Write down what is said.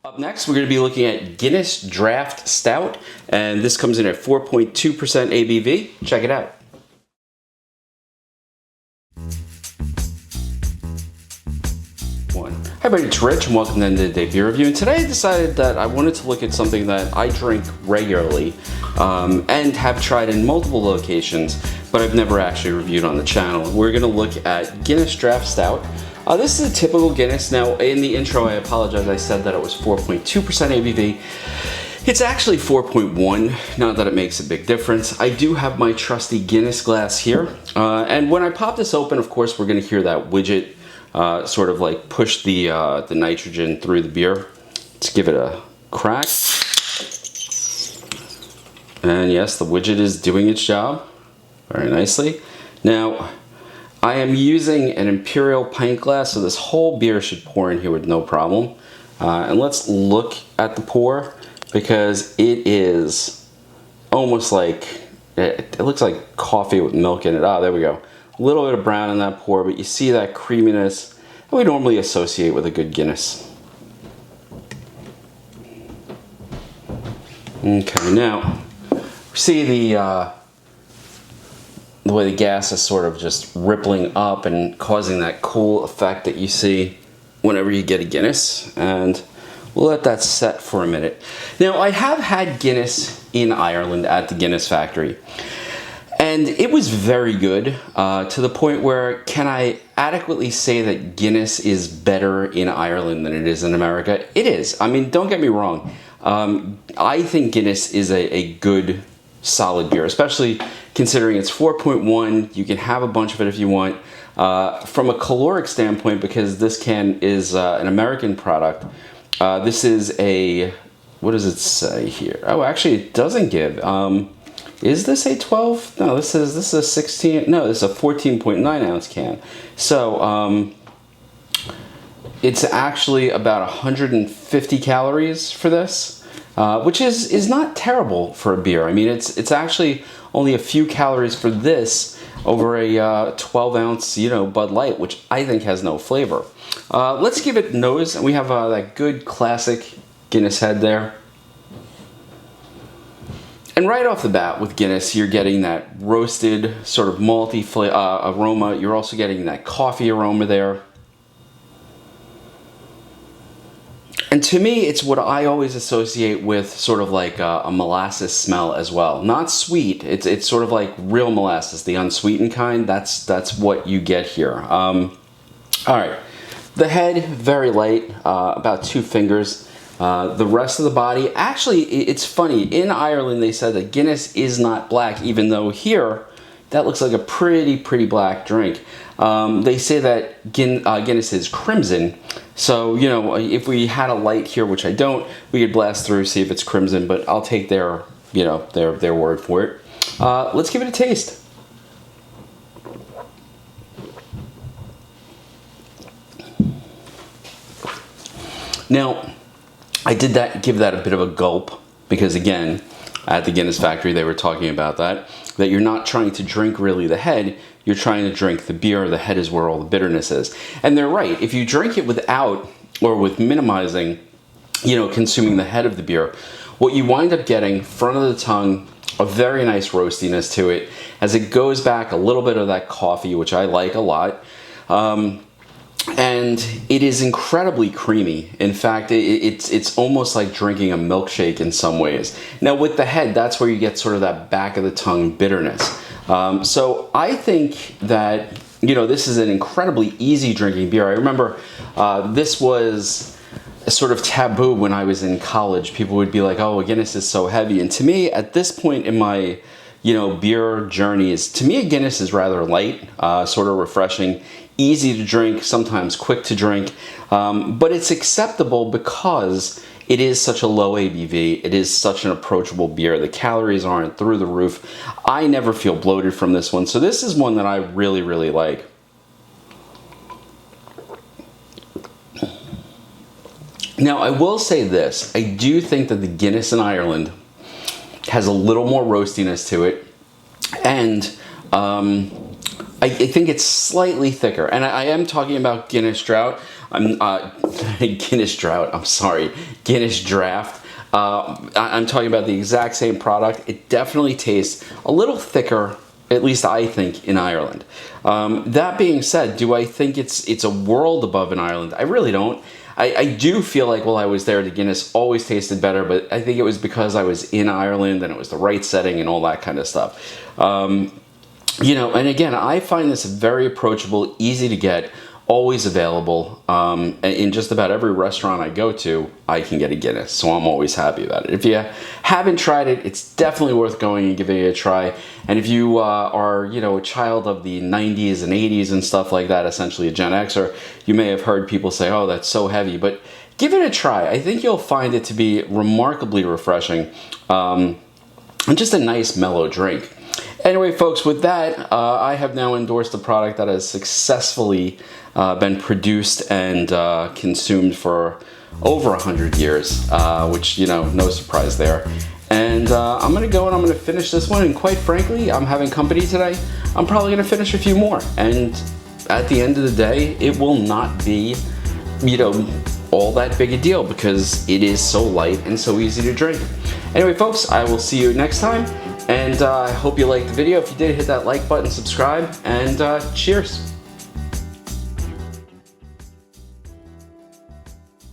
Up next, we're going to be looking at Guinness Draft Stout, and this comes in at 4.2% ABV. Check it out. Hi everybody, it's Rich and welcome to the Day Beer Review. And today I decided that I wanted to look at something that I drink regularly and have tried in multiple locations, but I've never actually reviewed on the channel. We're going to look at Guinness Draft Stout. This is a typical Guinness. Now, in the intro, I apologize, I said that it was 4.2% ABV. It's actually 4.1, not that it makes a big difference. I do have my trusty Guinness glass here, and when I pop this open, of course, we're going to hear that widget sort of like push the nitrogen through the beer. Let's give it a crack. And yes, the widget is doing its job very nicely. Now, I am using an Imperial pint glass, so this whole beer should pour in here with no problem. And let's look at the pour, because it is almost like, it looks like coffee with milk in it. Ah, there we go. A little bit of brown in that pour, but you see that creaminess that we normally associate with a good Guinness. Okay, now we see the way the gas is sort of just rippling up and causing that cool effect that you see whenever you get a Guinness, and we'll let that set for a minute. Now, I have had Guinness in Ireland at the Guinness factory, and it was very good, to the point where, can I adequately say that Guinness is better in Ireland than it is in America? It is. I mean, don't get me wrong. I think Guinness is a good, solid beer, especially considering it's 4.1. You can have a bunch of it if you want. From a caloric standpoint, because this can is an American product, this is a, what does it say here? Oh, actually, it doesn't give. Is this a 12? No, this is a 16. No, this is a 14.9 ounce can. So it's actually about 150 calories for this, which is not terrible for a beer. I mean, it's actually only a few calories for this over a 12 ounce, Bud Light, which I think has no flavor. Let's give it nose, and we have that good classic Guinness head there. And right off the bat with Guinness, you're getting that roasted sort of malty aroma. You're also getting that coffee aroma there. And to me, it's what I always associate with sort of like a molasses smell as well. Not sweet, it's sort of like real molasses, the unsweetened kind. That's what you get here. All right, the head, very light, about 2 fingers. The rest of the body, actually, it's funny. In Ireland, they said that Guinness is not black, even though here, that looks like a pretty black drink. They say that Guinness is crimson. So, if we had a light here, which I don't, we could blast through, see if it's crimson, but I'll take their word for it. Let's give it a taste. Now, I did give that a bit of a gulp, because again, at the Guinness factory, they were talking about that you're not trying to drink really the head, you're trying to drink the beer. The head is where all the bitterness is. And they're right. If you drink it without, or with minimizing, consuming the head of the beer, what you wind up getting, front of the tongue, a very nice roastiness to it, as it goes back a little bit of that coffee, which I like a lot. And it is incredibly creamy. In fact, it's almost like drinking a milkshake in some ways. Now with the head, that's where you get sort of that back of the tongue bitterness. So I think that, this is an incredibly easy drinking beer. I remember this was a sort of taboo when I was in college. People would be like, oh, Guinness is so heavy. And to me, at this point in my beer journey, to me, a Guinness is rather light, sort of refreshing, easy to drink, sometimes quick to drink, but it's acceptable because it is such a low ABV. It is such an approachable beer. The calories aren't through the roof. I never feel bloated from this one, so this is one that I really like. Now, I will say this. I do think that the Guinness in Ireland has a little more roastiness to it, and I think it's slightly thicker. And I am talking about Guinness Stout. I'm Guinness Drought. I'm sorry, Guinness Draft. I'm talking about the exact same product. It definitely tastes a little thicker, at least I think, in Ireland. That being said, do I think it's a world above in Ireland? I really don't. I do feel like while I was there, the Guinness always tasted better, but I think it was because I was in Ireland and it was the right setting and all that kind of stuff. You know, and again, I find this very approachable, easy to get, always available. In just about every restaurant I go to, I can get a Guinness, so I'm always happy about it. If you haven't tried it, it's definitely worth going and giving it a try. And if you are, you know, a child of the 90s and 80s and stuff like that, essentially a Gen Xer, you may have heard people say, oh, that's so heavy, but give it a try. I think you'll find it to be remarkably refreshing, and just a nice mellow drink. Anyway, folks, with that, I have now endorsed a product that has successfully been produced and consumed for over 100 years, which, you know, no surprise there. And I'm going to go and I'm going to finish this one. And quite frankly, I'm having company today. I'm probably going to finish a few more. And at the end of the day, it will not be, you know, all that big a deal because it is so light and so easy to drink. Anyway, folks, I will see you next time. And I hope you liked the video. If you did, hit that like button, subscribe, and cheers.